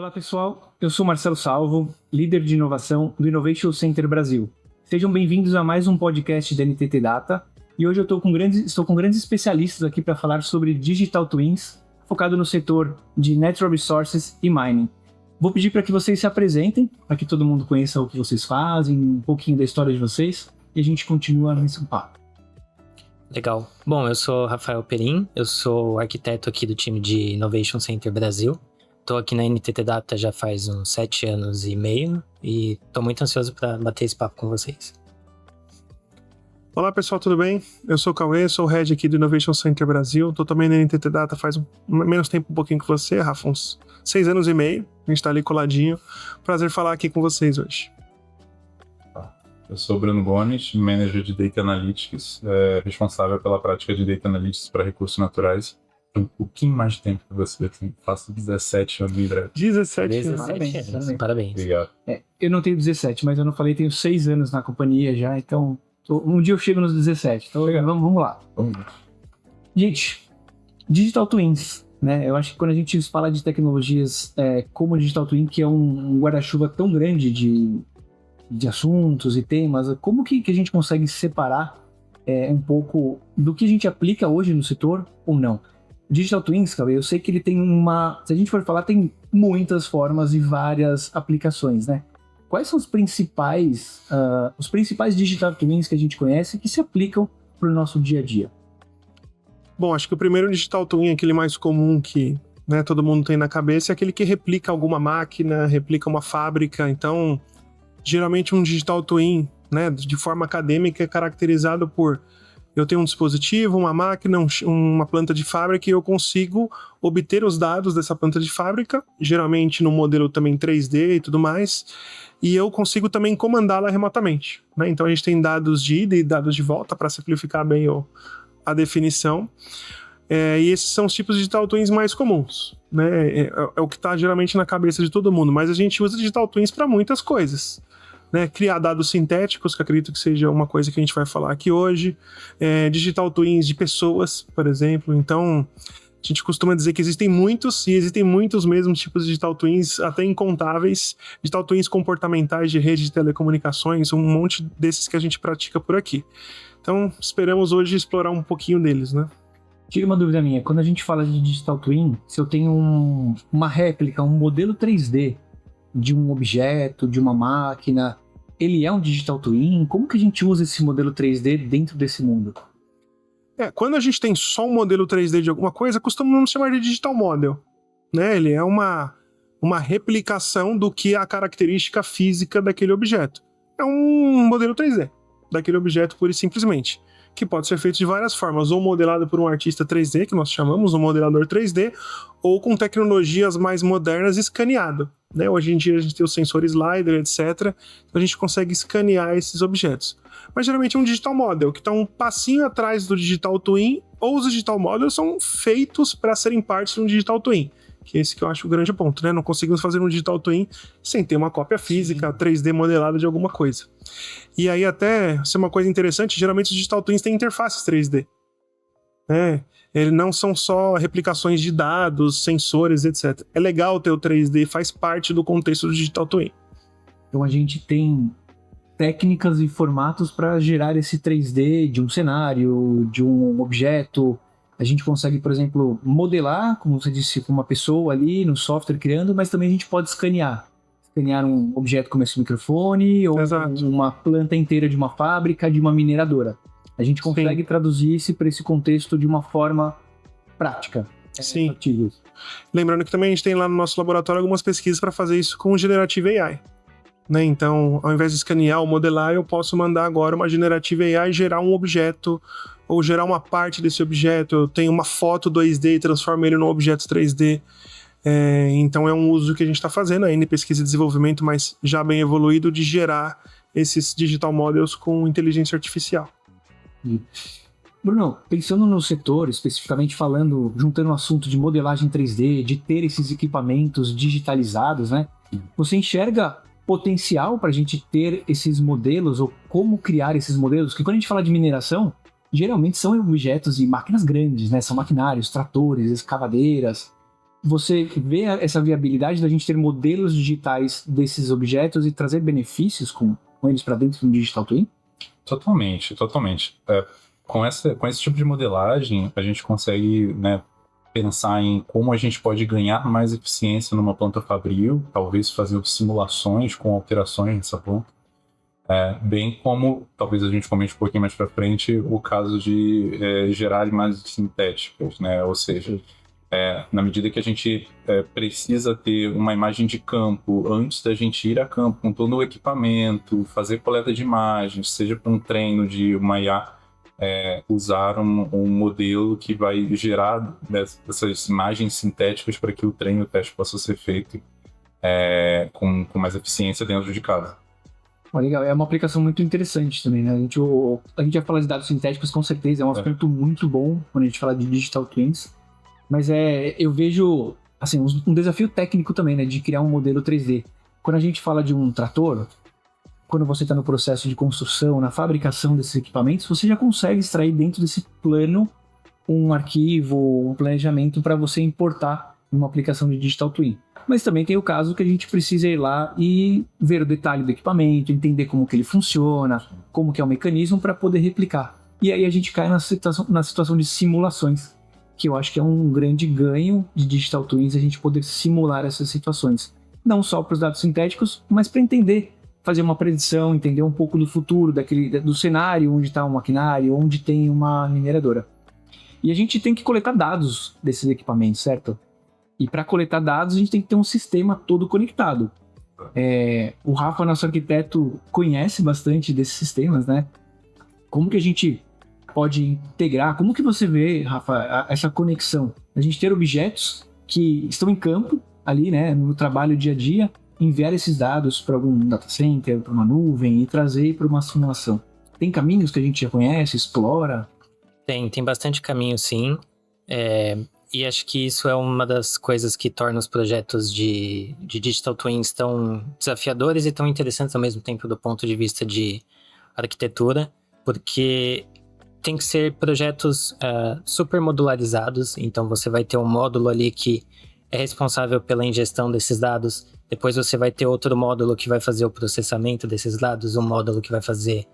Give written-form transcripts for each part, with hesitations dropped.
Olá pessoal, eu sou Marcelo Salvo, líder de inovação do Innovation Center Brasil. Sejam bem-vindos a mais um podcast da NTT Data e hoje eu estou com grandes especialistas aqui para falar sobre Digital Twins, focado no setor de Natural Resources e Mining. Vou pedir para que vocês se apresentem, para que todo mundo conheça o que vocês fazem, um pouquinho da história de vocês e a gente continua nesse papo. Legal. Bom, eu sou Rafael Perim, eu sou arquiteto aqui do time de Innovation Center Brasil. Estou aqui na NTT Data já faz uns 7 anos e meio e estou muito ansioso para bater esse papo com vocês. Olá pessoal, tudo bem? Eu sou o Cauê, sou o Head aqui do Innovation Center Brasil. Estou também na NTT Data faz menos tempo um pouquinho que você, Rafa, uns 6 anos e meio. A gente está ali coladinho. Prazer falar aqui com vocês hoje. Eu sou o Bruno Gomes, Manager de Data Analytics, responsável pela prática de Data Analytics para recursos naturais. Um pouquinho mais de tempo que você, faço 17 anos em breve. 17 anos. Parabéns. Obrigado. Eu não tenho 17, mas eu não falei, tenho 6 anos na companhia já, então um dia eu chego nos 17, então vamos lá. Gente, Digital Twins, né? Eu acho que quando a gente fala de tecnologias como Digital Twin, que é um guarda-chuva tão grande de assuntos e temas, como que a gente consegue separar um pouco do que a gente aplica hoje no setor ou não? Digital Twins, cara, eu sei que ele tem se a gente for falar, tem muitas formas e várias aplicações, né? Quais são os principais Digital Twins que a gente conhece que se aplicam para o nosso dia a dia? Bom, acho que o primeiro Digital Twin, aquele mais comum que todo mundo tem na cabeça, é aquele que replica alguma máquina, replica uma fábrica. Então, geralmente um Digital Twin, de forma acadêmica, é caracterizado por eu tenho um dispositivo, uma máquina, uma planta de fábrica e eu consigo obter os dados dessa planta de fábrica, geralmente no modelo também 3D e tudo mais, e eu consigo também comandá-la remotamente. Então a gente tem dados de ida e dados de volta, para simplificar bem a definição. E esses são os tipos de Digital Twins mais comuns. É o que está geralmente na cabeça de todo mundo, mas a gente usa Digital Twins para muitas coisas. Criar dados sintéticos, que acredito que seja uma coisa que a gente vai falar aqui hoje. Digital Twins de pessoas, por exemplo. Então, a gente costuma dizer que existem muitos mesmos tipos de Digital Twins, até incontáveis. Digital Twins comportamentais de rede de telecomunicações, um monte desses que a gente pratica por aqui. Então, esperamos hoje explorar um pouquinho deles, Tira uma dúvida minha, quando a gente fala de Digital Twin, se eu tenho uma réplica, um modelo 3D de um objeto, de uma máquina, ele é um Digital Twin? Como que a gente usa esse modelo 3D dentro desse mundo? Quando a gente tem só um modelo 3D de alguma coisa, costumamos chamar de Digital Model. Ele é uma replicação do que é a característica física daquele objeto. É um modelo 3D daquele objeto pura e simplesmente, que pode ser feito de várias formas, ou modelado por um artista 3D, que nós chamamos um modelador 3D, ou com tecnologias mais modernas, escaneado. Hoje em dia a gente tem o sensor slider, etc. Então a gente consegue escanear esses objetos. Mas geralmente é um Digital Model, que está um passinho atrás do Digital Twin, ou os Digital Models são feitos para serem parte de um Digital Twin, que é esse que eu acho o grande ponto. Não conseguimos fazer um Digital Twin sem ter uma cópia física, 3D modelada de alguma coisa. E aí até, isso é uma coisa interessante, geralmente os Digital Twins têm interfaces 3D. Eles não são só replicações de dados, sensores, etc. É legal ter o 3D, faz parte do contexto do Digital Twin. Então a gente tem técnicas e formatos para gerar esse 3D de um cenário, de um objeto. A gente consegue, por exemplo, modelar, como você disse, com uma pessoa ali no software criando, mas também a gente pode escanear. Escanear um objeto como esse microfone ou uma planta inteira de uma fábrica, de uma mineradora. A gente consegue traduzir isso para esse contexto de uma forma prática. Sim. Lembrando que também a gente tem lá no nosso laboratório algumas pesquisas para fazer isso com Generative AI. Então, ao invés de escanear ou modelar, eu posso mandar agora uma Generative AI gerar um objeto ou gerar uma parte desse objeto. Eu tenho uma foto 2D e transformo ele num objeto 3D. Então é um uso que a gente está fazendo aí em pesquisa e desenvolvimento, mas já bem evoluído, de gerar esses digital models com inteligência artificial. Bruno, pensando no setor, especificamente falando, juntando o assunto de modelagem 3D, de ter esses equipamentos digitalizados, você enxerga potencial para a gente ter esses modelos ou como criar esses modelos? Porque quando a gente fala de mineração, geralmente são objetos e máquinas grandes, são maquinários, tratores, escavadeiras. Você vê essa viabilidade da gente ter modelos digitais desses objetos e trazer benefícios com eles para dentro do Digital Twin? Totalmente. Com esse tipo de modelagem, a gente consegue, né, pensar em como a gente pode ganhar mais eficiência numa planta fabril, talvez fazer simulações com alterações nessa planta. Bem como, talvez a gente comente um pouquinho mais para frente, o caso de gerar imagens sintéticas, né? Ou seja, na medida que a gente precisa ter uma imagem de campo antes da gente ir a campo com todo o equipamento, fazer coleta de imagens, seja para um treino de uma IA, usar um modelo que vai gerar essas imagens sintéticas para que o treino e o teste possa ser feito com mais eficiência dentro de casa. Legal, é uma aplicação muito interessante também, né? A gente vai falar de dados sintéticos, com certeza, é um aspecto muito bom quando a gente fala de Digital Twins, mas eu vejo, assim, um desafio técnico também, né, de criar um modelo 3D. Quando a gente fala de um trator, quando você está no processo de construção, na fabricação desses equipamentos, você já consegue extrair dentro desse plano um arquivo, um planejamento para você importar numa aplicação de Digital Twin. Mas também tem o caso que a gente precisa ir lá e ver o detalhe do equipamento, entender como que ele funciona, como que é o mecanismo para poder replicar. E aí a gente cai na situação de simulações, que eu acho que é um grande ganho de Digital Twins a gente poder simular essas situações. Não só para os dados sintéticos, mas para entender, fazer uma predição, entender um pouco do futuro, do cenário onde está um maquinário, onde tem uma mineradora. E a gente tem que coletar dados desses equipamentos, certo? E para coletar dados, a gente tem que ter um sistema todo conectado. O Rafa, nosso arquiteto, conhece bastante desses sistemas, né? Como que a gente pode integrar? Como que você vê, Rafa, essa conexão? A gente ter objetos que estão em campo, ali, né, no trabalho dia a dia, enviar esses dados para algum data center, para uma nuvem e trazer para uma simulação. Tem caminhos que a gente já conhece, explora? Tem bastante caminho, sim. E acho que isso é uma das coisas que torna os projetos de Digital Twins tão desafiadores e tão interessantes ao mesmo tempo do ponto de vista de arquitetura, porque tem que ser projetos super modularizados, então você vai ter um módulo ali que é responsável pela ingestão desses dados, depois você vai ter outro módulo que vai fazer o processamento desses dados, um módulo que vai fazer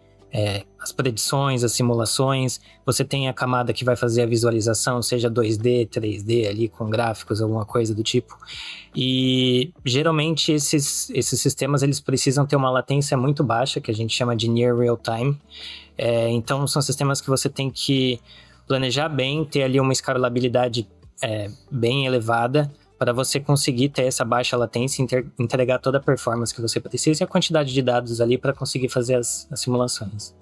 as predições, as simulações, você tem a camada que vai fazer a visualização, seja 2D, 3D ali com gráficos, alguma coisa do tipo. E geralmente esses sistemas eles precisam ter uma latência muito baixa, que a gente chama de near real time. Então são sistemas que você tem que planejar bem, ter ali uma escalabilidade bem elevada, para você conseguir ter essa baixa latência e entregar toda a performance que você precisa e a quantidade de dados ali para conseguir fazer as simulações.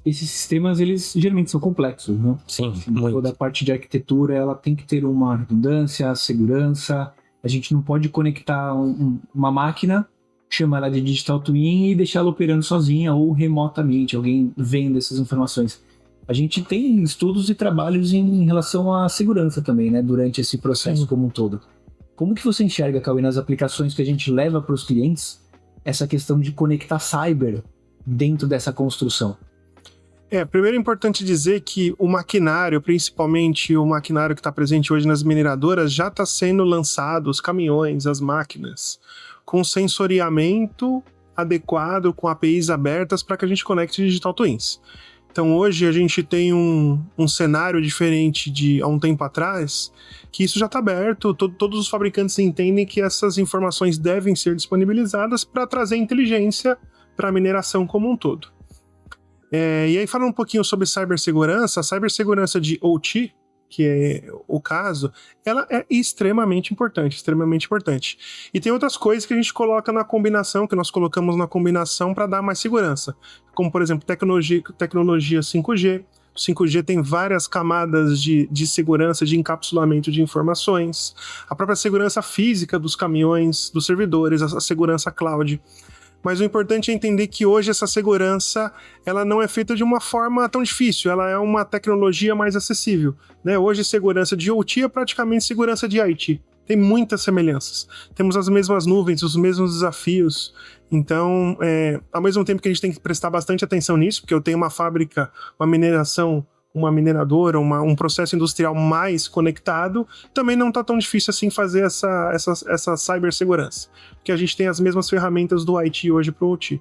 Esses sistemas, eles geralmente são complexos, né? Sim, muito. Toda a parte de arquitetura, ela tem que ter uma redundância, segurança. A gente não pode conectar uma máquina, chamar ela de Digital Twin e deixar ela operando sozinha ou remotamente, alguém vendo essas informações. A gente tem estudos e trabalhos em relação à segurança também, né? Durante esse processo como um todo. Como que você enxerga, Cauê, nas aplicações que a gente leva para os clientes, essa questão de conectar cyber dentro dessa construção? Primeiro é importante dizer que o maquinário, principalmente o maquinário que está presente hoje nas mineradoras, já está sendo lançado, os caminhões, as máquinas, com sensoriamento adequado, com APIs abertas para que a gente conecte Digital Twins. Então hoje a gente tem um cenário diferente de há um tempo atrás, que isso já está aberto, todos os fabricantes entendem que essas informações devem ser disponibilizadas para trazer inteligência para a mineração como um todo. E aí falando um pouquinho sobre cibersegurança, a cibersegurança de OT, que é o caso, ela é extremamente importante. E tem outras coisas que a gente coloca na combinação, que nós colocamos na combinação para dar mais segurança, como por exemplo tecnologia 5G. O 5G tem várias camadas de segurança, de encapsulamento de informações, a própria segurança física dos caminhões, dos servidores, a segurança cloud. Mas o importante é entender que hoje essa segurança ela não é feita de uma forma tão difícil, ela é uma tecnologia mais acessível, né? Hoje segurança de OT é praticamente segurança de IT. Tem muitas semelhanças. Temos as mesmas nuvens, os mesmos desafios. Então, ao mesmo tempo que a gente tem que prestar bastante atenção nisso, porque eu tenho uma fábrica, uma mineração uma mineradora, um processo industrial mais conectado, também não está tão difícil assim fazer essa cibersegurança. Porque a gente tem as mesmas ferramentas do IT hoje para o OT.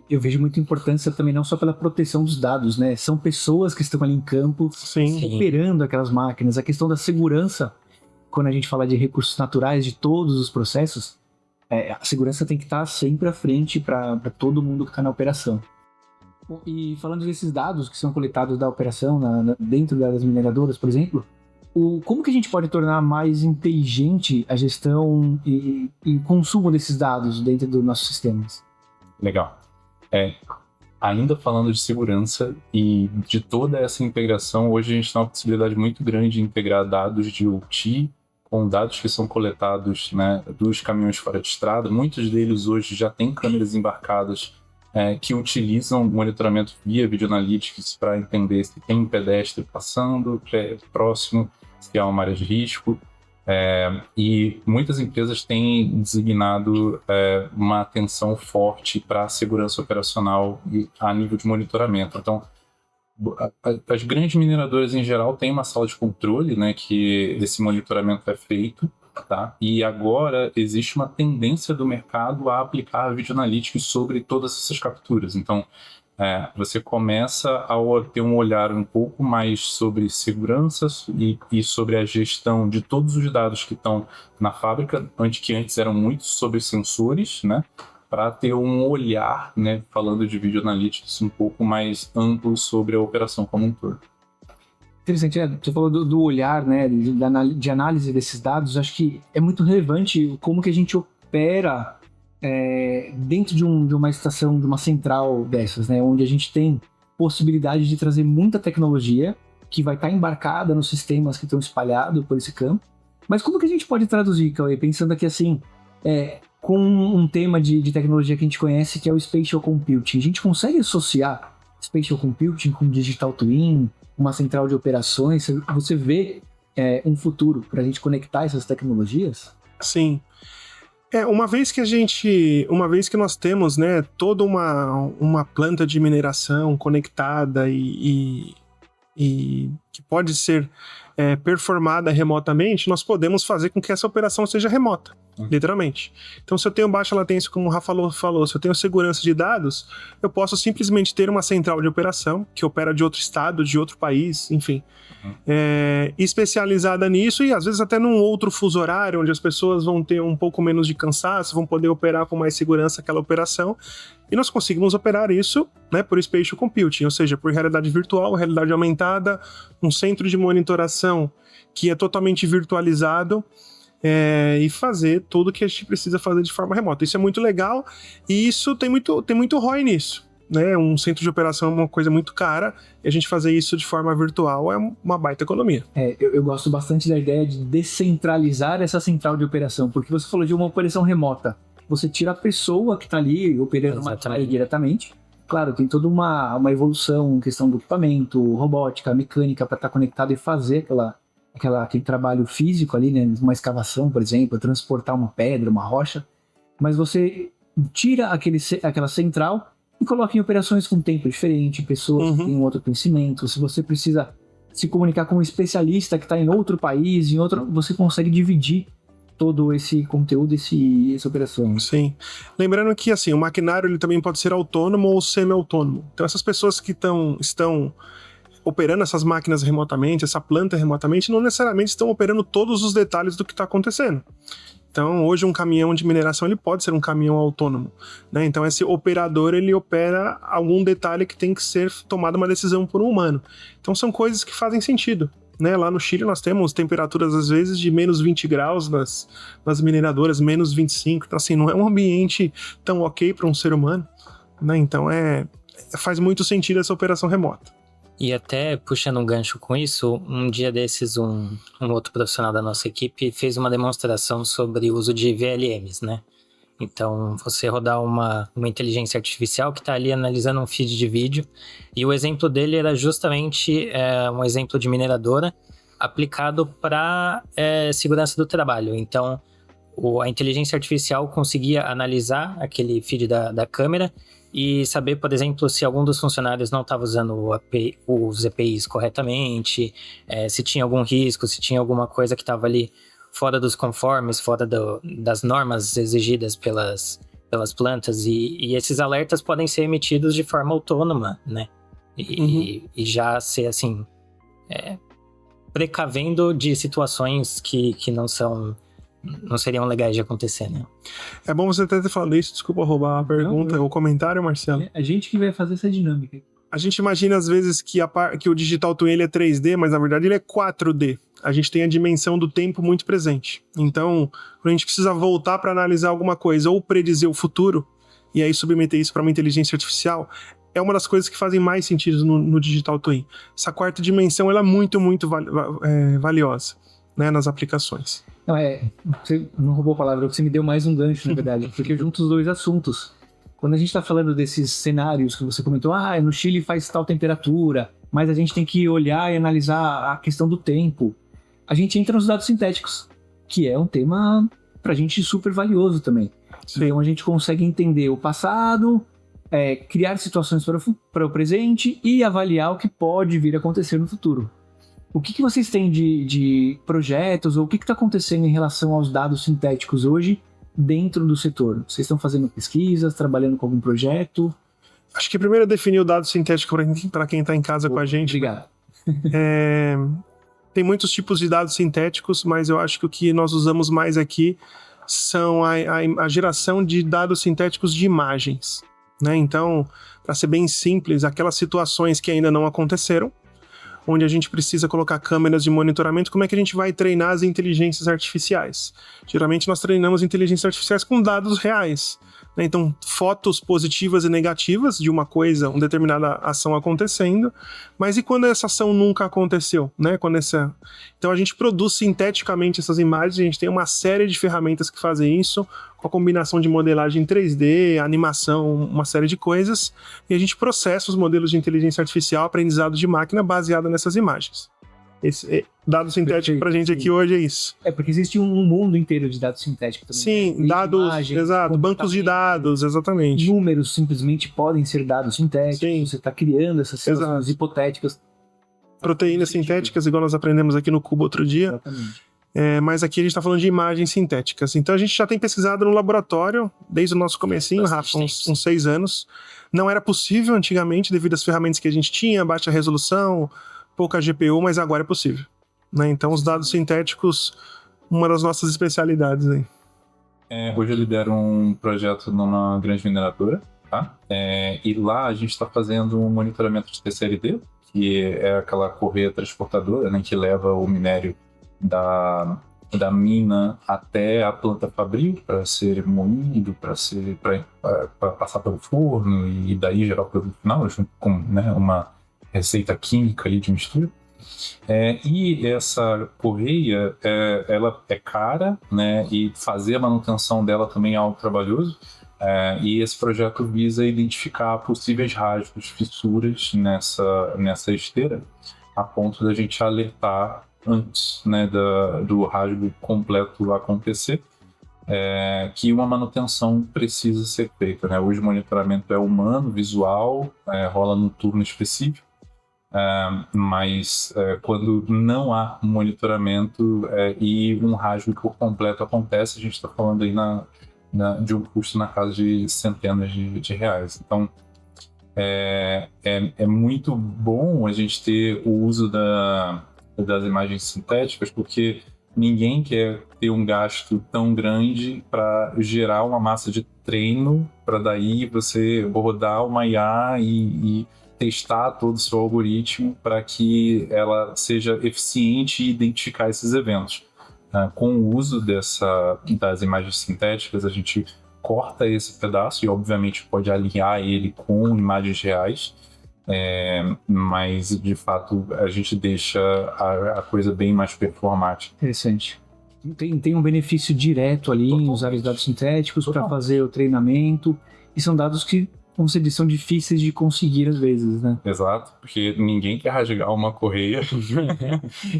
Eu vejo muita importância também não só pela proteção dos dados, né? São pessoas que estão ali em campo, operando aquelas máquinas. A questão da segurança, quando a gente fala de recursos naturais, de todos os processos, a segurança tem que estar sempre à frente para todo mundo que está na operação. E falando desses dados que são coletados da operação, dentro das mineradoras, por exemplo, como que a gente pode tornar mais inteligente a gestão e consumo desses dados dentro dos nossos sistemas? Legal. Ainda falando de segurança e de toda essa integração, hoje a gente tem uma possibilidade muito grande de integrar dados de OT com dados que são coletados, né, dos caminhões fora de estrada. Muitos deles hoje já têm câmeras embarcadas que utilizam monitoramento via Video Analytics para entender se tem um pedestre passando próximo, se há uma área de risco. E muitas empresas têm designado uma atenção forte para a segurança operacional a nível de monitoramento. Então, as grandes mineradoras em geral têm uma sala de controle, né, que esse monitoramento é feito, tá? E agora existe uma tendência do mercado a aplicar a Video Analytics sobre todas essas capturas. Então, você começa a ter um olhar um pouco mais sobre segurança e sobre a gestão de todos os dados que estão na fábrica, que antes eram muito sobre sensores, né? Para ter um olhar, né, falando de Video Analytics um pouco mais amplo sobre a operação como um todo. Interessante, você falou do olhar, né, de análise desses dados. Acho que é muito relevante como que a gente opera dentro de uma estação, de uma central dessas, né, onde a gente tem possibilidade de trazer muita tecnologia que vai estar embarcada nos sistemas que estão espalhados por esse campo. Mas como que a gente pode traduzir, Cauê, pensando aqui assim, com um tema de tecnologia que a gente conhece, que é o Spatial Computing? A gente consegue associar Spatial Computing com Digital Twin, uma central de operações? Você vê um futuro para a gente conectar essas tecnologias? Sim. Uma vez que nós temos, né, toda uma planta de mineração conectada e que pode ser performada remotamente, nós podemos fazer com que essa operação seja remota, literalmente. Então, se eu tenho baixa latência, como o Rafa falou, se eu tenho segurança de dados, eu posso simplesmente ter uma central de operação que opera de outro estado, de outro país, enfim, especializada nisso, e às vezes até num outro fuso horário, onde as pessoas vão ter um pouco menos de cansaço, vão poder operar com mais segurança aquela operação, e nós conseguimos operar isso, né, por Spatial Computing, ou seja, por realidade virtual, realidade aumentada, um centro de monitoração que é totalmente virtualizado, e fazer tudo que a gente precisa fazer de forma remota. Isso é muito legal, e isso tem muito ROI nisso, né? Um centro de operação é uma coisa muito cara, e a gente fazer isso de forma virtual é uma baita economia. Eu gosto bastante da ideia de descentralizar essa central de operação, porque você falou de uma operação remota. Você tira a pessoa que está ali operando uma área diretamente. Claro, tem toda uma evolução, questão do equipamento, robótica, mecânica, para estar conectado e fazer aquele trabalho físico ali, né? Uma escavação, por exemplo, transportar uma pedra, uma rocha. Mas você tira aquela central e coloca em operações com tempo diferente, pessoas que têm um outro conhecimento. Se você precisa se comunicar com um especialista que está em outro país, você consegue dividir todo esse conteúdo, essa operação. Sim. Lembrando que, assim, o maquinário ele também pode ser autônomo ou semi-autônomo. Então, essas pessoas que estão operando essas máquinas remotamente, essa planta remotamente, não necessariamente estão operando todos os detalhes do que está acontecendo. Então, hoje um caminhão de mineração ele pode ser um caminhão autônomo, né? Então, esse operador ele opera algum detalhe que tem que ser tomada uma decisão por um humano. Então, são coisas que fazem sentido, né? Lá no Chile nós temos temperaturas às vezes de menos 20 graus nas mineradoras, menos 25. Então, assim, não é um ambiente tão ok para um ser humano, né? Então, faz muito sentido essa operação remota. E até puxando um gancho com isso, um dia desses um outro profissional da nossa equipe fez uma demonstração sobre o uso de VLMs, né? Então, você rodar uma inteligência artificial que está ali analisando um feed de vídeo, e o exemplo dele era justamente um exemplo de mineradora aplicado para segurança do trabalho. Então, a inteligência artificial conseguia analisar aquele feed da câmera e saber, por exemplo, se algum dos funcionários não estava usando os EPIs corretamente, se tinha algum risco, se tinha alguma coisa que estava ali fora dos conformes, fora das normas exigidas pelas plantas, e esses alertas podem ser emitidos de forma autônoma, né? E já ser assim, precavendo de situações que não seriam legais de acontecer, né? É bom você até ter falado isso, desculpa roubar a pergunta, o comentário, Marcelo. A gente que vai fazer essa dinâmica. A gente imagina às vezes que o Digital Twin ele é 3D, mas na verdade ele é 4D. A gente tem a dimensão do tempo muito presente. Então, quando a gente precisa voltar para analisar alguma coisa ou predizer o futuro, e aí submeter isso para uma inteligência artificial, é uma das coisas que fazem mais sentido no Digital Twin. Essa quarta dimensão ela é muito, muito valiosa, né, nas aplicações. Não, você não roubou a palavra, você me deu mais um gancho, na verdade, porque eu junto os dois assuntos. Quando a gente está falando desses cenários que você comentou, no Chile faz tal temperatura, mas a gente tem que olhar e analisar a questão do tempo. A gente entra nos dados sintéticos, que é um tema pra gente super valioso também. Sim. Então a gente consegue entender o passado, criar situações para o presente e avaliar o que pode vir a acontecer no futuro. O que vocês têm de projetos ou o que está acontecendo em relação aos dados sintéticos hoje dentro do setor? Vocês estão fazendo pesquisas, trabalhando com algum projeto? Acho que primeiro é definir o dado sintético para quem está em casa com a gente. Obrigado. Tem muitos tipos de dados sintéticos, mas eu acho que o que nós usamos mais aqui são a geração de dados sintéticos de imagens, né? Então, para ser bem simples, aquelas situações que ainda não aconteceram, onde a gente precisa colocar câmeras de monitoramento, como é que a gente vai treinar as inteligências artificiais? Geralmente nós treinamos inteligências artificiais com dados reais, né? Então, fotos positivas e negativas de uma coisa, uma determinada ação acontecendo, mas e quando essa ação nunca aconteceu, né? Então a gente produz sinteticamente essas imagens, a gente tem uma série de ferramentas que fazem isso, com a combinação de modelagem 3D, animação, uma série de coisas, e a gente processa os modelos de inteligência artificial, aprendizado de máquina baseado nessas imagens. Esse dado sintético pra gente aqui hoje é isso. Porque existe um mundo inteiro de dados sintéticos também. Sim, dados, imagens, exato, bancos de dados, exatamente. Números simplesmente podem ser dados sintéticos. Sim. Você está criando essas situações hipotéticas. Proteínas sintéticas, igual nós aprendemos aqui no Cubo outro dia. Exatamente. Mas aqui a gente está falando de imagens sintéticas. Então a gente já tem pesquisado no laboratório, desde o nosso comecinho, Rafa, uns 6 anos. Não era possível antigamente, devido às ferramentas que a gente tinha, baixa resolução, pouca GPU, mas agora é possível, né? Então os dados sintéticos, uma das nossas especialidades aí. Hoje eu lidero um projeto numa grande mineradora, tá? E lá a gente está fazendo um monitoramento de TCLD, que é aquela correia transportadora, né, que leva o minério da mina até a planta fabril para ser moído, para passar pelo forno e daí gerar o produto final, junto com, né, uma receita química ali de mistura. E essa correia, ela é cara, né, e fazer a manutenção dela também é algo trabalhoso. E esse projeto visa identificar possíveis rasgos, fissuras nessa esteira, a ponto da gente alertar antes, né, do rasgo completo acontecer, que uma manutenção precisa ser feita, né? Hoje o monitoramento é humano, visual, rola no turno específico, mas quando não há monitoramento e um rasgo por completo acontece, a gente está falando aí de um custo na casa de centenas de reais. Então é muito bom a gente ter o uso das imagens sintéticas, porque ninguém quer ter um gasto tão grande para gerar uma massa de treino, para daí você rodar uma IA e testar todo o seu algoritmo para que ela seja eficiente e identificar esses eventos. Com o uso das imagens sintéticas, a gente corta esse pedaço e obviamente pode alinhar ele com imagens reais, mas de fato a gente deixa a coisa bem mais performática. Interessante. Tem um benefício direto ali em usar os dados sintéticos para fazer o treinamento, e são dados que, como você disse, são difíceis de conseguir às vezes, né? Exato, porque ninguém quer rasgar uma correia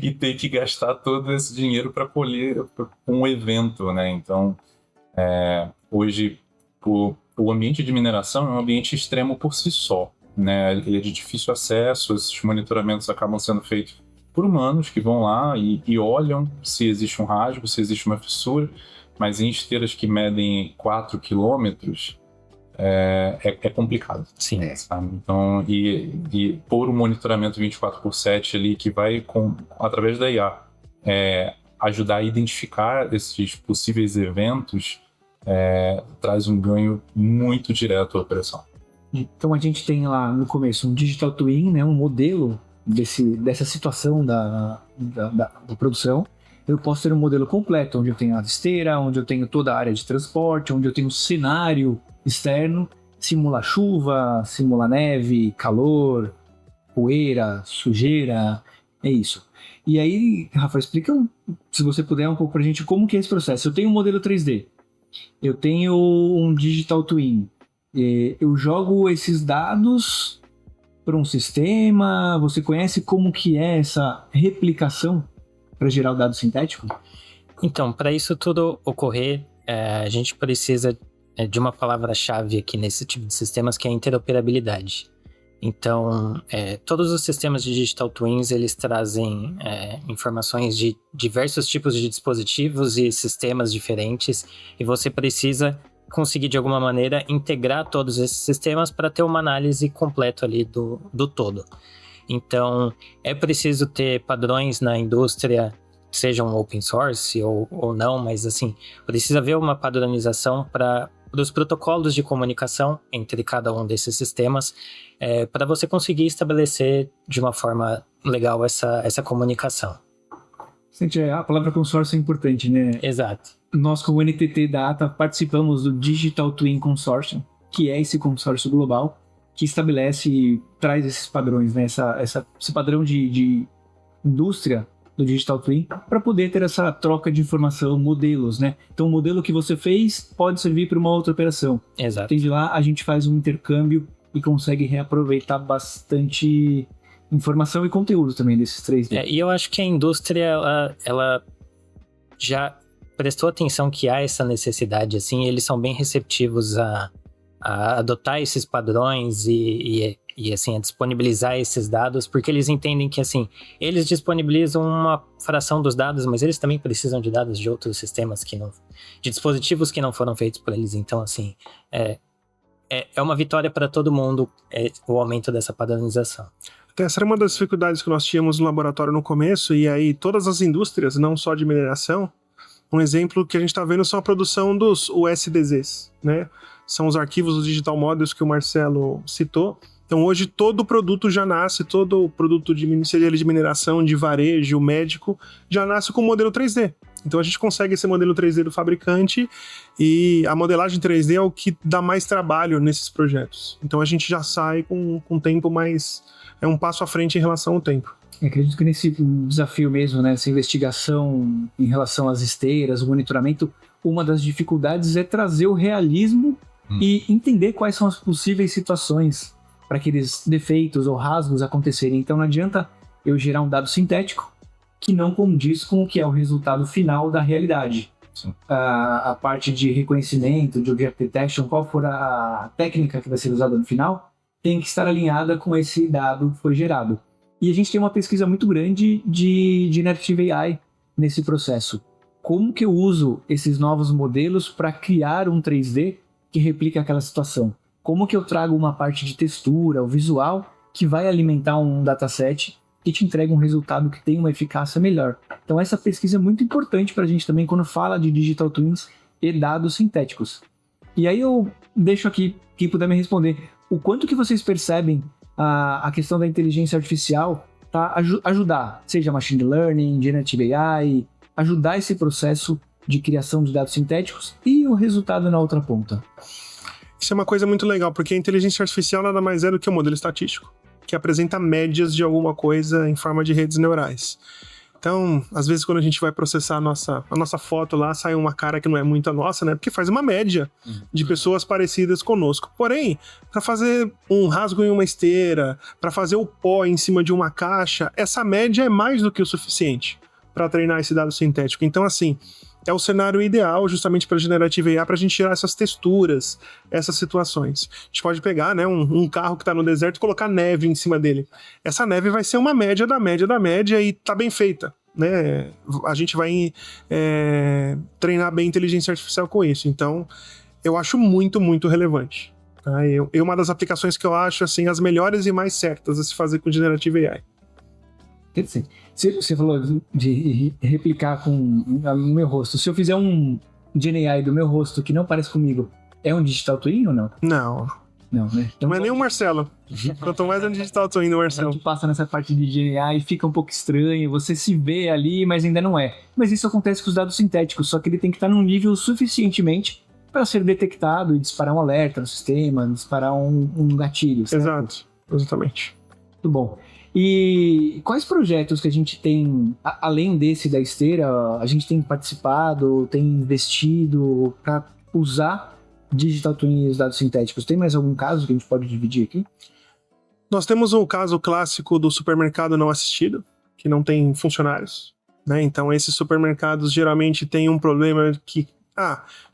e ter que gastar todo esse dinheiro para colher um evento, né? Então, hoje, por o ambiente de mineração é um ambiente extremo por si só, né? Ele é de difícil acesso, esses monitoramentos acabam sendo feitos por humanos que vão lá e olham se existe um rasgo, se existe uma fissura, mas em esteiras que medem 4 quilômetros é complicado. Sim. Sabe? Então, e por um monitoramento 24/7 ali que vai, através da IA, ajudar a identificar esses possíveis eventos, traz um ganho muito direto à operação. Então a gente tem lá no começo um Digital Twin, né, um modelo dessa situação da produção. Eu posso ter um modelo completo, onde eu tenho a esteira, onde eu tenho toda a área de transporte, onde eu tenho um cenário externo, simula chuva, simula neve, calor, poeira, sujeira, é isso. E aí, Rafa, explica, se você puder, um pouco pra gente como que é esse processo. Eu tenho um modelo 3D, eu tenho um Digital Twin, eu jogo esses dados para um sistema, você conhece como que é essa replicação para gerar o dado sintético? Então, para isso tudo ocorrer, a gente precisa de uma palavra-chave aqui nesse tipo de sistemas, que é a interoperabilidade. Então, todos os sistemas de Digital Twins, eles trazem informações de diversos tipos de dispositivos e sistemas diferentes, e você precisa conseguir, de alguma maneira, integrar todos esses sistemas para ter uma análise completa ali do todo. Então, é preciso ter padrões na indústria, sejam open source ou não, mas assim, precisa haver uma padronização para os protocolos de comunicação entre cada um desses sistemas, para você conseguir estabelecer de uma forma legal essa comunicação. Gente, a palavra consórcio é importante, né? Exato. Nós, como NTT Data, participamos do Digital Twin Consortium, que é esse consórcio global que estabelece e traz esses padrões, né? Esse padrão de indústria do Digital Twin, para poder ter essa troca de informação, modelos, né? Então, o modelo que você fez pode servir para uma outra operação. Exato. De lá, a gente faz um intercâmbio e consegue reaproveitar bastante informação e conteúdo também desses 3D. E eu acho que a indústria, ela já prestou atenção que há essa necessidade, assim, eles são bem receptivos a adotar esses padrões e assim, a disponibilizar esses dados, porque eles entendem que, assim, eles disponibilizam uma fração dos dados, mas eles também precisam de dados de outros sistemas de dispositivos que não foram feitos por eles. Então, assim, é uma vitória para todo mundo, o aumento dessa padronização. Essa era uma das dificuldades que nós tínhamos no laboratório no começo, e aí todas as indústrias, não só de mineração, um exemplo que a gente está vendo são a produção dos USDZs, né? São os arquivos dos Digital Models que o Marcelo citou. Então hoje todo produto já nasce, todo produto seja ele de mineração, de varejo, médico, já nasce com o modelo 3D. Então a gente consegue esse modelo 3D do fabricante, e a modelagem 3D é o que dá mais trabalho nesses projetos. Então a gente já sai com um tempo mais... é um passo à frente em relação ao tempo. Eu acredito que nesse desafio mesmo, né, essa investigação em relação às esteiras, o monitoramento, uma das dificuldades é trazer o realismo e entender quais são as possíveis situações para aqueles defeitos ou rasgos acontecerem. Então não adianta eu gerar um dado sintético que não condiz com o que é o resultado final da realidade. A parte de reconhecimento, de object detection, qual for a técnica que vai ser usada no final, tem que estar alinhada com esse dado que foi gerado. E a gente tem uma pesquisa muito grande de Generative AI nesse processo. Como que eu uso esses novos modelos para criar um 3D que replica aquela situação? Como que eu trago uma parte de textura, o visual, que vai alimentar um dataset e te entrega um resultado que tem uma eficácia melhor? Então essa pesquisa é muito importante para a gente também quando fala de Digital Twins e dados sintéticos. E aí eu deixo aqui, quem puder me responder, o quanto que vocês percebem a questão da inteligência artificial para ajudar, seja machine learning, generative AI, ajudar esse processo de criação de dados sintéticos e o resultado na outra ponta. Isso é uma coisa muito legal, porque a inteligência artificial nada mais é do que um modelo estatístico, que apresenta médias de alguma coisa em forma de redes neurais. Então, às vezes, quando a gente vai processar a nossa foto lá, sai uma cara que não é muito a nossa, né? Porque faz uma média de pessoas parecidas conosco. Porém, para fazer um rasgo em uma esteira, para fazer o pó em cima de uma caixa, essa média é mais do que o suficiente para treinar esse dado sintético. Então, assim, é o cenário ideal justamente para Generative AI, para a gente tirar essas texturas, essas situações. A gente pode pegar, né, um carro que está no deserto e colocar neve em cima dele. Essa neve vai ser uma média da média da média e tá bem feita, né? A gente vai treinar bem a inteligência artificial com isso. Então, eu acho muito, muito relevante. Tá? Uma das aplicações que eu acho assim, as melhores e mais certas a se fazer com Generative AI. Interessante. Você falou de replicar com o meu rosto. Se eu fizer um GenAI do meu rosto que não parece comigo, é um Digital Twin ou não? Não. Não, né? Então, Não é nem o Marcelo. Quanto mais um Digital Twin do a Marcelo. gente passa nessa parte de GenAI e fica um pouco estranho, você se vê ali, mas ainda não é. Mas isso acontece com os dados sintéticos, só que ele tem que estar num nível suficientemente para ser detectado e disparar um alerta no sistema, disparar um gatilho. Certo? Exato, exatamente. Muito bom. E quais projetos que a gente tem, além desse da esteira, a gente tem participado, tem investido para usar Digital Twin e os dados sintéticos? Tem mais algum caso que a gente pode dividir aqui? Nós temos um caso clássico do supermercado não assistido, que não tem funcionários, né? Então esses supermercados geralmente têm um problema que,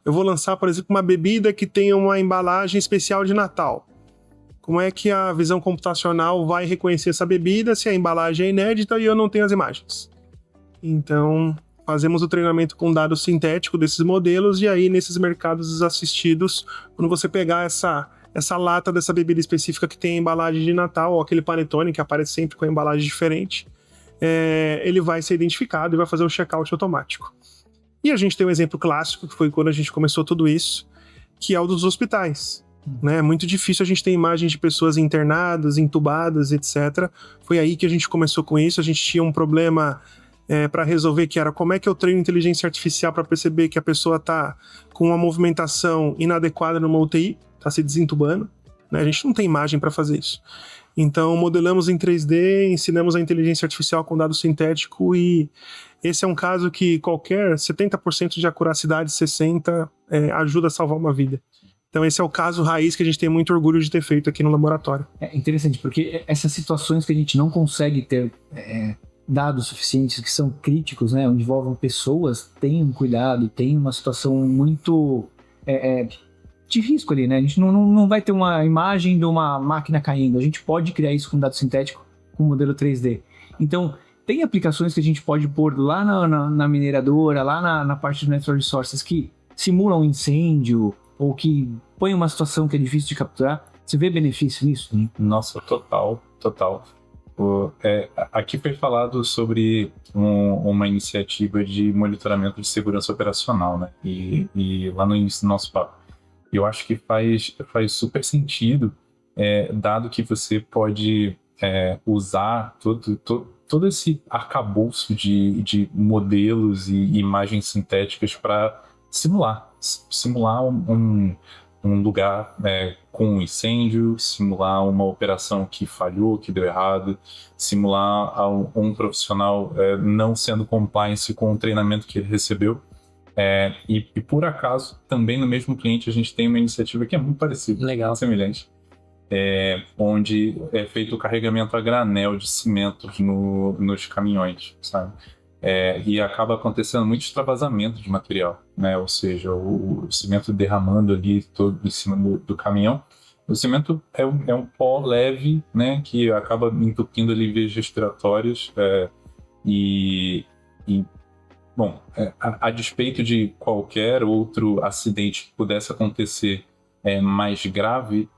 eu vou lançar, por exemplo, uma bebida que tem uma embalagem especial de Natal. Como é que a visão computacional vai reconhecer essa bebida se a embalagem é inédita e eu não tenho as imagens? Então, fazemos o treinamento com dado sintético desses modelos e aí nesses mercados assistidos, quando você pegar essa lata dessa bebida específica que tem a embalagem de Natal ou aquele panetone que aparece sempre com a embalagem diferente, ele vai ser identificado e vai fazer um checkout automático. E a gente tem um exemplo clássico, que foi quando a gente começou tudo isso, que é o dos hospitais. Né? É muito difícil a gente ter imagens de pessoas internadas, entubadas, etc. Foi aí que a gente começou com isso. A gente tinha um problema para resolver, que era como é que eu treino inteligência artificial para perceber que a pessoa está com uma movimentação inadequada numa UTI, está se desentubando. Né? A gente não tem imagem para fazer isso. Então, modelamos em 3D, ensinamos a inteligência artificial com dado sintético e esse é um caso que qualquer 70% de acuracidade, 60% ajuda a salvar uma vida. Então esse é o caso raiz que a gente tem muito orgulho de ter feito aqui no laboratório. É interessante, porque essas situações que a gente não consegue ter dados suficientes, que são críticos, né, onde envolvem pessoas, tem um cuidado, tem uma situação muito de risco ali, né? A gente não vai ter uma imagem de uma máquina caindo, a gente pode criar isso com dado sintético, com modelo 3D. Então, tem aplicações que a gente pode pôr lá na mineradora, lá na parte de Natural Resources, que simulam um incêndio, ou que põe uma situação que é difícil de capturar. Você vê benefício nisso? Né? Nossa, total. Aqui foi falado sobre uma iniciativa de monitoramento de segurança operacional, né? E lá no início do nosso papo. Eu acho que faz super sentido, dado que você pode usar todo esse arcabouço de modelos e imagens sintéticas para simular um lugar com um incêndio, simular uma operação que falhou, que deu errado, simular um profissional não sendo compliance com o treinamento que ele recebeu. E por acaso, também no mesmo cliente, a gente tem uma iniciativa que é muito parecida, Legal. semelhante, onde é feito o carregamento a granel de cimento nos caminhões, sabe? E acaba acontecendo muito extravasamento de material, né? Ou seja, o cimento derramando ali todo em cima do caminhão. O cimento é um pó leve, né? Que acaba entupindo ali vias respiratórias bom, a despeito de qualquer outro acidente que pudesse acontecer mais grave,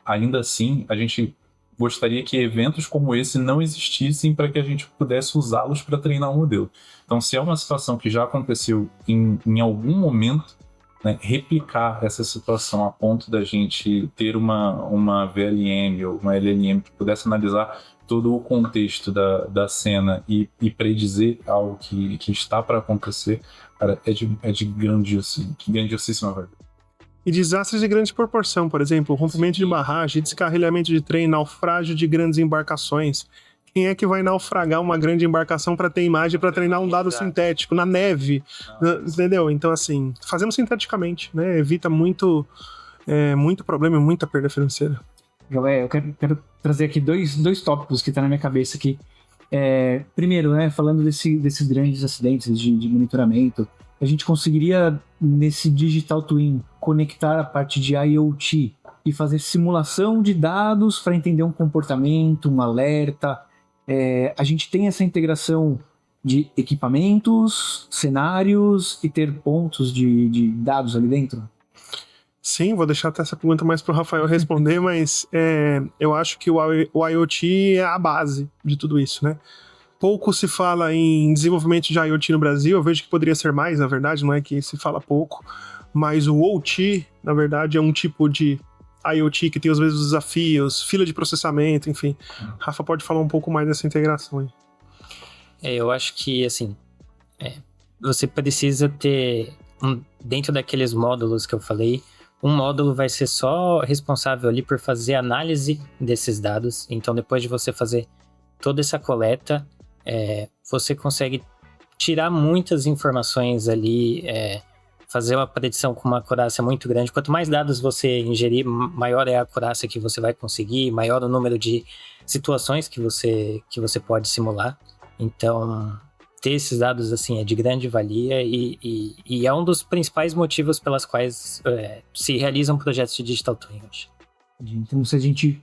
ainda assim a gente gostaria que eventos como esse não existissem para que a gente pudesse usá-los para treinar um modelo. Então, se é uma situação que já aconteceu em algum momento, né, replicar essa situação a ponto da gente ter uma VLM ou uma LLM que pudesse analisar todo o contexto da cena e predizer algo que está para acontecer, cara, é de grandiosíssima verdade. E desastres de grande proporção, por exemplo, rompimento de barragem, descarrilhamento de trem, naufrágio de grandes embarcações. Quem é que vai naufragar uma grande embarcação para ter imagem, para treinar um dado sintético, na neve, entendeu? Então, assim, fazemos sinteticamente, né? Evita muito problema e muita perda financeira. Eu quero trazer aqui dois tópicos que estão na minha cabeça aqui. Primeiro, né, falando desses grandes acidentes de monitoramento, a gente conseguiria, nesse Digital Twin, conectar a parte de IoT e fazer simulação de dados para entender um comportamento, um alerta. A gente tem essa integração de equipamentos, cenários e ter pontos de dados ali dentro? Sim, vou deixar até essa pergunta mais para o Rafael responder, mas eu acho que o IoT é a base de tudo isso, né? Pouco se fala em desenvolvimento de IoT no Brasil, eu vejo que poderia ser mais, na verdade, não é que se fala pouco, mas o OT, na verdade, é um tipo de IoT que tem os mesmos desafios, fila de processamento, enfim. Rafa pode falar um pouco mais dessa integração aí. Eu acho que, assim, você precisa ter, dentro daqueles módulos que eu falei, um módulo vai ser só responsável ali por fazer análise desses dados. Então, depois de você fazer toda essa coleta, você consegue tirar muitas informações ali, fazer uma predição com uma acurácia muito grande. Quanto mais dados você ingerir, maior é a acurácia que você vai conseguir, maior o número de situações que você pode simular. Então, ter esses dados assim é de grande valia e é um dos principais motivos pelas quais se realizam projetos de Digital Twin. Então, se a gente,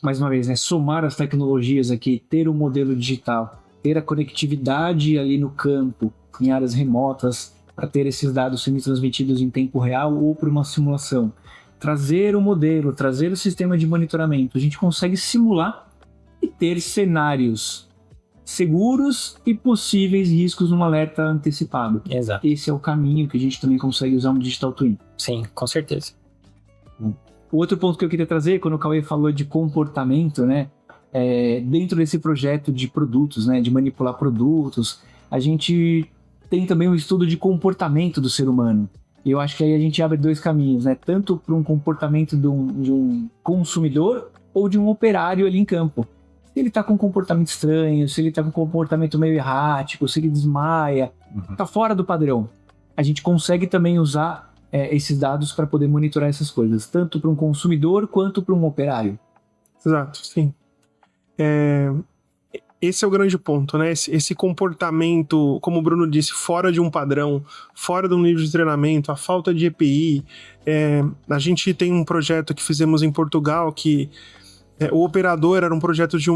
mais uma vez, somar as tecnologias aqui, ter o modelo digital, ter a conectividade ali no campo, em áreas remotas, para ter esses dados sendo transmitidos em tempo real ou por uma simulação, trazer o modelo, trazer o sistema de monitoramento, a gente consegue simular e ter cenários seguros e possíveis riscos num alerta antecipado. Exato. Esse é o caminho que a gente também consegue usar um Digital Twin. Sim, com certeza. O outro ponto que eu queria trazer, quando o Cauê falou de comportamento, né, dentro desse projeto de produtos, né, de manipular produtos, a gente tem também um estudo de comportamento do ser humano. E eu acho que aí a gente abre dois caminhos, né, tanto para um comportamento de um consumidor ou de um operário ali em campo. Se ele está com um comportamento estranho, se ele está com um comportamento meio errático, se ele desmaia, está fora do padrão. A gente consegue também usar esses dados para poder monitorar essas coisas, tanto para um consumidor quanto para um operário. Exato, sim. Esse é o grande ponto, né? Esse comportamento, como o Bruno disse, fora de um padrão, fora do nível de treinamento, a falta de EPI. A gente tem um projeto que fizemos em Portugal que o operador era um projeto de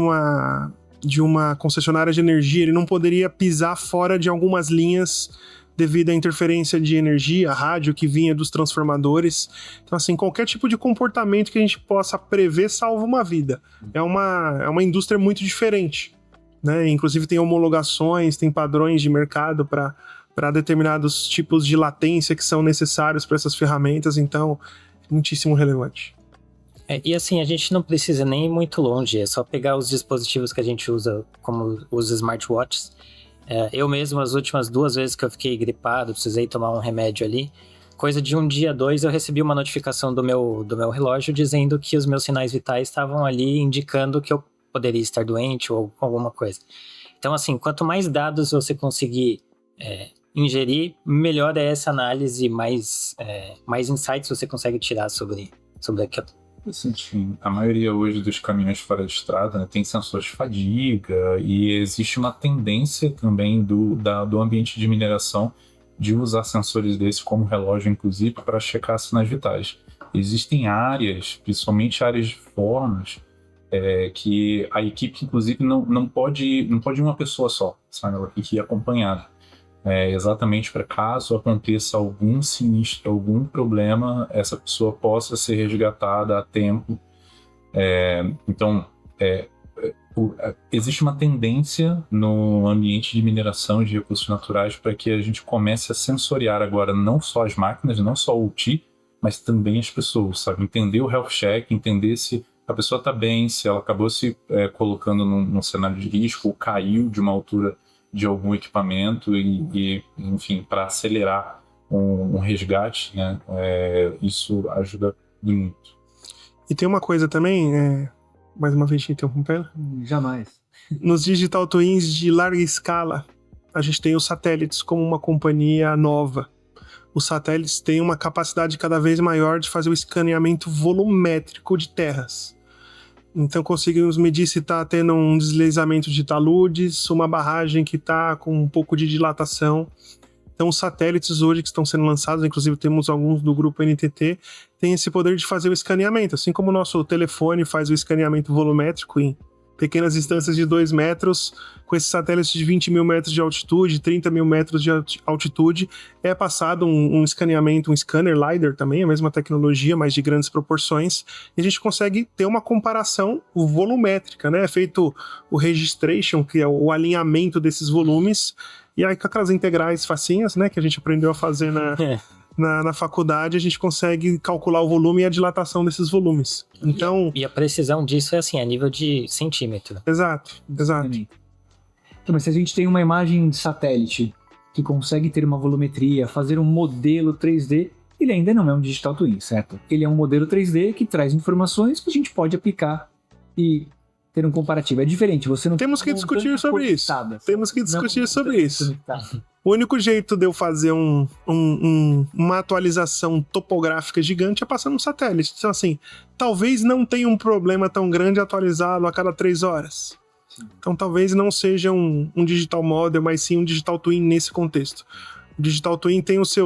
uma concessionária de energia, ele não poderia pisar fora de algumas linhas devido à interferência de energia, rádio que vinha dos transformadores. Então, assim, qualquer tipo de comportamento que a gente possa prever salva uma vida. É uma indústria muito diferente, né? Inclusive tem homologações, tem padrões de mercado para determinados tipos de latência que são necessários para essas ferramentas, então, muitíssimo relevante. E assim, a gente não precisa nem ir muito longe, é só pegar os dispositivos que a gente usa, como os smartwatches. Eu mesmo, as últimas 2 vezes que eu fiquei gripado, precisei tomar um remédio ali, coisa de 1 dia, 2, eu recebi uma notificação do meu relógio dizendo que os meus sinais vitais estavam ali indicando que eu poderia estar doente ou alguma coisa. Então, assim, quanto mais dados você conseguir ingerir, melhor é essa análise, mais insights você consegue tirar sobre aquilo. Sim, a maioria hoje dos caminhões fora de estrada, né, tem sensores de fadiga e existe uma tendência também do ambiente de mineração de usar sensores desses como relógio, inclusive, para checar sinais vitais. Existem áreas, principalmente áreas de fornos, que a equipe, inclusive, não pode uma pessoa só, sabe? Ela tem que ir acompanhada. Exatamente para caso aconteça algum sinistro, algum problema, essa pessoa possa ser resgatada a tempo. Então, existe uma tendência no ambiente de mineração de recursos naturais para que a gente comece a sensoriar agora não só as máquinas, não só o UT, mas também as pessoas, sabe? Entender o health check, entender se a pessoa está bem, se ela acabou se colocando num cenário de risco ou caiu de uma altura de algum equipamento e enfim, para acelerar um resgate, né? Isso ajuda muito. E tem uma coisa também, mais uma vez te interrompendo. Jamais. Nos Digital Twins de larga escala, a gente tem os satélites como uma companhia nova. Os satélites têm uma capacidade cada vez maior de fazer o escaneamento volumétrico de terras. Então conseguimos medir se está tendo um deslizamento de taludes, uma barragem que está com um pouco de dilatação. Então, os satélites hoje que estão sendo lançados, inclusive temos alguns do grupo NTT, têm esse poder de fazer o escaneamento. Assim como o nosso telefone faz o escaneamento volumétrico em pequenas distâncias de 2 metros, com esses satélites de 20 mil metros de altitude, 30 mil metros de altitude, é passado um escaneamento, um scanner LiDAR também, a mesma tecnologia, mas de grandes proporções, e a gente consegue ter uma comparação volumétrica, né? É feito o registration, que é o alinhamento desses volumes, e aí com aquelas integrais facinhas, né, que a gente aprendeu a fazer na faculdade, a gente consegue calcular o volume e a dilatação desses volumes. Então... E a precisão disso é assim, a nível de centímetro. Exato. Então, mas se a gente tem uma imagem de satélite que consegue ter uma volumetria, fazer um modelo 3D, ele ainda não é um digital twin, certo? Ele é um modelo 3D que traz informações que a gente pode aplicar e ter um comparativo. É diferente, você não... Temos que discutir sobre isso. O único jeito de eu fazer uma atualização topográfica gigante é passando um satélite. Então, assim, talvez não tenha um problema tão grande atualizá-lo a cada 3 horas. Sim. Então, talvez não seja um digital model, mas sim um digital twin nesse contexto. O digital twin tem as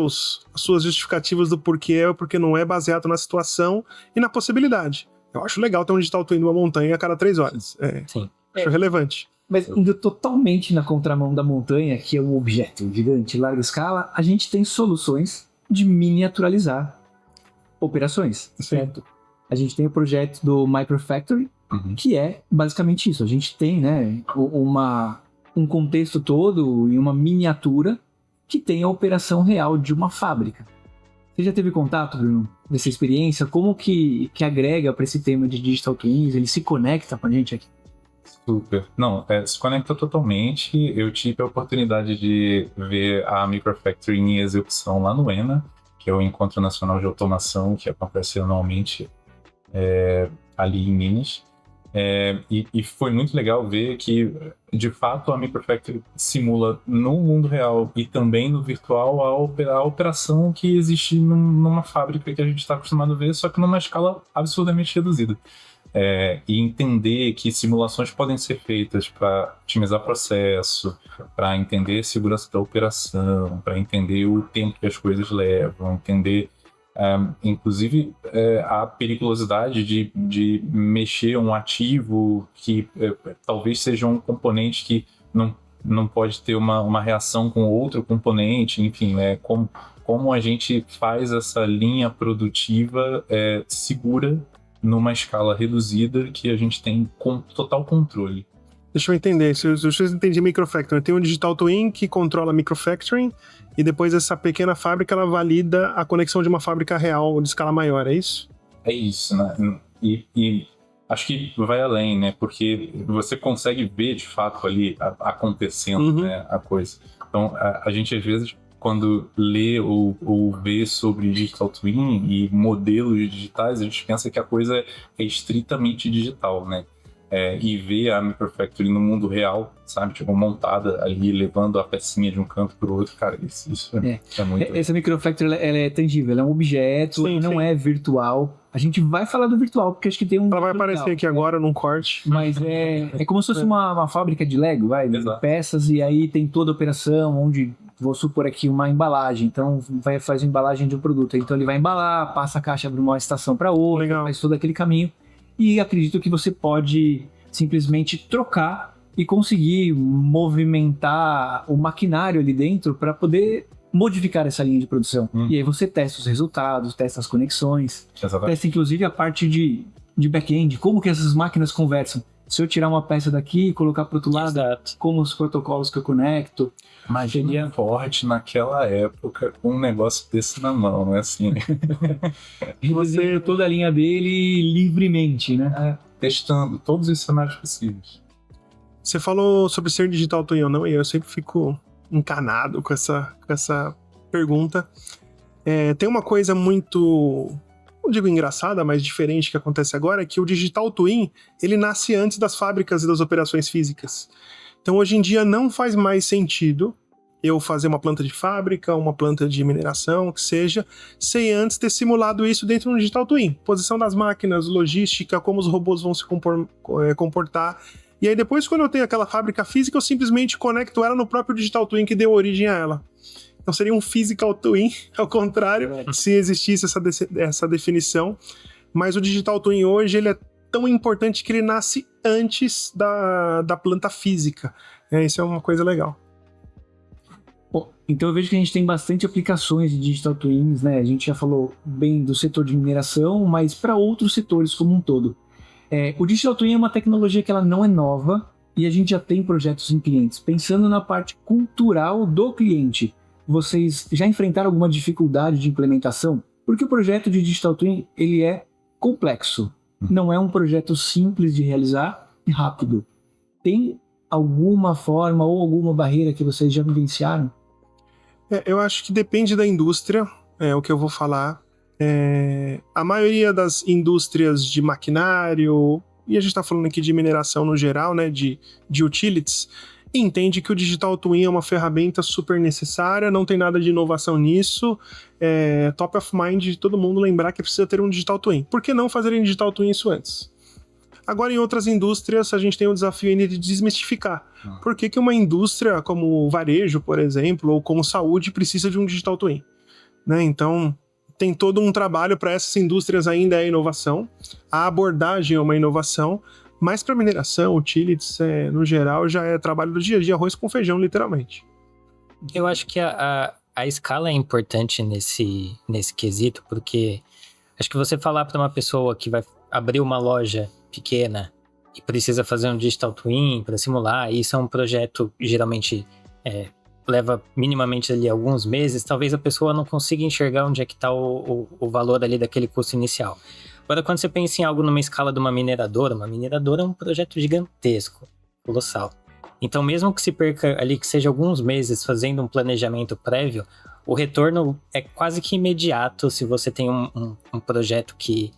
suas justificativas do porquê é ou porquê não é, baseado na situação e na possibilidade. Eu acho legal ter um digital twin numa montanha a cada 3 horas. Sim. Acho relevante. Mas indo totalmente na contramão da montanha, que é um objeto gigante, larga escala, a gente tem soluções de miniaturalizar operações, certo? A gente tem o projeto do Microfactory, que é basicamente isso. A gente tem, né, um contexto todo e uma miniatura que tem a operação real de uma fábrica. Você já teve contato, Bruno, dessa experiência? Como que agrega para esse tema de Digital Twins? Ele se conecta com a gente aqui? Super. Não, se conecta totalmente. Eu tive a oportunidade de ver a Microfactory em execução lá no ENA, que é o Encontro Nacional de Automação, que acontece anualmente ali em Minas. E foi muito legal ver que, de fato, a Microfactory simula no mundo real e também no virtual a operação que existe numa fábrica que a gente está acostumado a ver, só que numa escala absurdamente reduzida. E entender que simulações podem ser feitas para otimizar processo, para entender a segurança da operação, para entender o tempo que as coisas levam, entender inclusive a periculosidade de mexer um ativo que talvez seja um componente que não pode ter uma reação com outro componente, enfim, como a gente faz essa linha produtiva segura numa escala reduzida que a gente tem com total controle. Deixa eu entender, se eu entendi Microfactory, tem um Digital Twin que controla Microfactoring e depois essa pequena fábrica ela valida a conexão de uma fábrica real de escala maior, é isso? É isso, né? E acho que vai além, né? Porque você consegue ver de fato ali acontecendo, né, a coisa. Então, a gente às vezes, quando lê ou vê sobre Digital Twin e modelos digitais, a gente pensa que a coisa é estritamente digital, né? E ver a Microfactory no mundo real, sabe? Tipo, montada ali, levando a pecinha de um canto para o outro. Cara, isso é muito... Essa Microfactory, ela é tangível, ela é um objeto, não é virtual. A gente vai falar do virtual, porque acho que tem um... Ela vai aparecer aqui agora num corte. Mas é como se fosse uma fábrica de Lego, de peças, e aí tem toda a operação, onde, vou supor aqui, uma embalagem. Então, faz a embalagem de um produto. Então, ele vai embalar, passa a caixa de uma estação para outra, faz todo aquele caminho. E acredito que você pode simplesmente trocar e conseguir movimentar o maquinário ali dentro para poder modificar essa linha de produção. E aí você testa os resultados, testa as conexões, testa inclusive a parte de back-end, como que essas máquinas conversam. Se eu tirar uma peça daqui e colocar para o outro lado, como os protocolos que eu conecto. Imagina forte naquela época com um negócio desse na mão, não é assim? E você toda a linha dele livremente, né? Testando todos os cenários possíveis. Você falou sobre ser digital twin ou não, e eu sempre fico encanado com essa pergunta. Tem uma coisa muito, não digo engraçada, mas diferente que acontece agora, que o digital twin, ele nasce antes das fábricas e das operações físicas. Então, hoje em dia, não faz mais sentido eu fazer uma planta de fábrica, uma planta de mineração, o que seja, sem antes ter simulado isso dentro de um digital twin. Posição das máquinas, logística, como os robôs vão se comportar. E aí, depois, quando eu tenho aquela fábrica física, eu simplesmente conecto ela no próprio digital twin que deu origem a ela. Então seria um physical twin, ao contrário, se existisse essa definição. Mas o digital twin hoje ele é tão importante que ele nasce antes da planta física. Isso é uma coisa legal. Bom, então eu vejo que a gente tem bastante aplicações de digital twins, né? A gente já falou bem do setor de mineração, mas para outros setores como um todo. O digital twin é uma tecnologia que ela não é nova e a gente já tem projetos em clientes. Pensando na parte cultural do cliente, vocês já enfrentaram alguma dificuldade de implementação? Porque o projeto de digital twin ele é complexo. Não é um projeto simples de realizar e rápido. Tem alguma forma ou alguma barreira que vocês já vivenciaram? Eu acho que depende da indústria, é o que eu vou falar. A maioria das indústrias de maquinário, e a gente está falando aqui de mineração no geral, né, de utilities, entende que o Digital Twin é uma ferramenta super necessária, não tem nada de inovação nisso, top of mind de todo mundo lembrar que precisa ter um Digital Twin. Por que não fazer em Digital Twin isso antes? Agora, em outras indústrias, a gente tem o desafio ainda de desmistificar. Por que uma indústria como varejo, por exemplo, ou como saúde, precisa de um Digital Twin? Né? Então, tem todo um trabalho para essas indústrias ainda é inovação, a abordagem é uma inovação, mas para mineração, utilities, no geral, já é trabalho do dia a dia, arroz com feijão, literalmente. Eu acho que a escala é importante nesse quesito, porque acho que você falar para uma pessoa que vai abrir uma loja pequena e precisa fazer um digital twin para simular, isso é um projeto geralmente leva minimamente ali alguns meses, talvez a pessoa não consiga enxergar onde é que está o valor ali daquele custo inicial. Agora, quando você pensa em algo numa escala de uma mineradora é um projeto gigantesco, colossal. Então, mesmo que se perca ali, que seja alguns meses fazendo um planejamento prévio, o retorno é quase que imediato se você tem um projeto que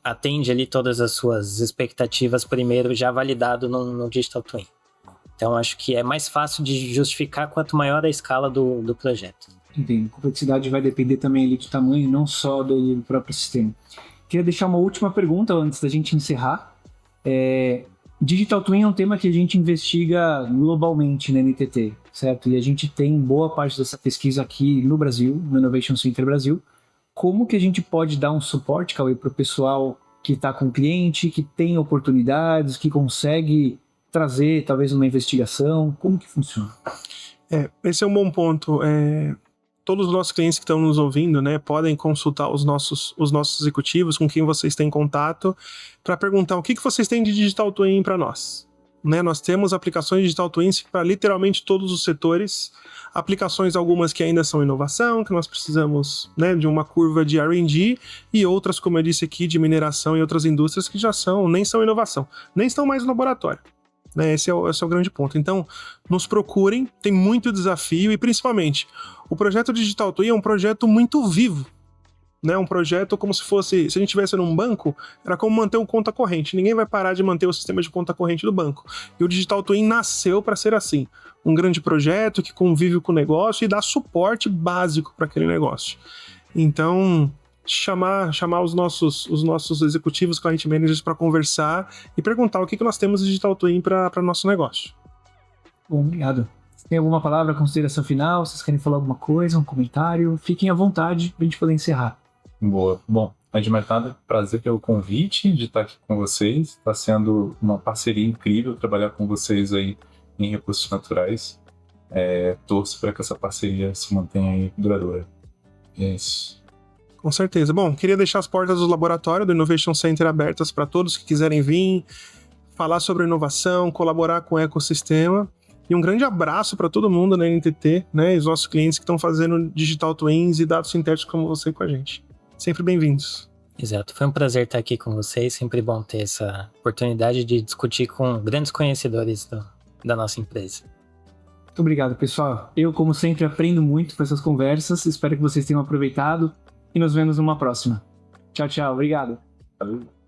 atende ali todas as suas expectativas primeiro, já validado no Digital Twin. Então, acho que é mais fácil de justificar quanto maior a escala do projeto. Entendi. A complexidade vai depender também ali do tamanho, não só do próprio sistema. Queria deixar uma última pergunta antes da gente encerrar. Digital Twin é um tema que a gente investiga globalmente na NTT, certo? E a gente tem boa parte dessa pesquisa aqui no Brasil, no Innovation Center Brasil. Como que a gente pode dar um suporte, Cauê, para o pessoal que está com cliente, que tem oportunidades, que consegue trazer talvez uma investigação? Como que funciona? Esse é um bom ponto. Todos os nossos clientes que estão nos ouvindo, né, podem consultar os nossos executivos com quem vocês têm contato para perguntar o que vocês têm de Digital Twin para nós. Né, nós temos aplicações de Digital Twins para literalmente todos os setores, aplicações algumas que ainda são inovação, que nós precisamos, né, de uma curva de R&D, e outras, como eu disse aqui, de mineração e outras indústrias que já nem são inovação, nem estão mais no laboratório. Né, esse é o grande ponto. Então, nos procurem, tem muito desafio e, principalmente, o projeto Digital Twin é um projeto muito vivo. Né, um projeto como se fosse, se a gente estivesse num banco, era como manter uma conta corrente. Ninguém vai parar de manter o sistema de conta corrente do banco. E o Digital Twin nasceu para ser assim. Um grande projeto que convive com o negócio e dá suporte básico para aquele negócio. Então, chamar os nossos executivos, client managers para conversar e perguntar o que nós temos de Digital Twin para nosso negócio. Bom, obrigado. Tem alguma palavra, consideração final? Vocês querem falar alguma coisa, um comentário? Fiquem à vontade para a gente poder encerrar. Boa. Bom, antes de mais nada, prazer pelo convite de estar aqui com vocês. Está sendo uma parceria incrível trabalhar com vocês aí em recursos naturais. Torço para que essa parceria se mantenha aí duradoura. É isso. Com certeza. Bom, queria deixar as portas do laboratório do Innovation Center abertas para todos que quiserem vir, falar sobre inovação, colaborar com o ecossistema. E um grande abraço para todo mundo na NTT, né, e os nossos clientes que estão fazendo Digital Twins e dados sintéticos como você com a gente. Sempre bem-vindos. Exato, foi um prazer estar aqui com vocês, sempre bom ter essa oportunidade de discutir com grandes conhecedores da nossa empresa. Muito obrigado, pessoal. Eu, como sempre, aprendo muito com essas conversas, espero que vocês tenham aproveitado e nos vemos numa próxima. Tchau, tchau, obrigado. Valeu.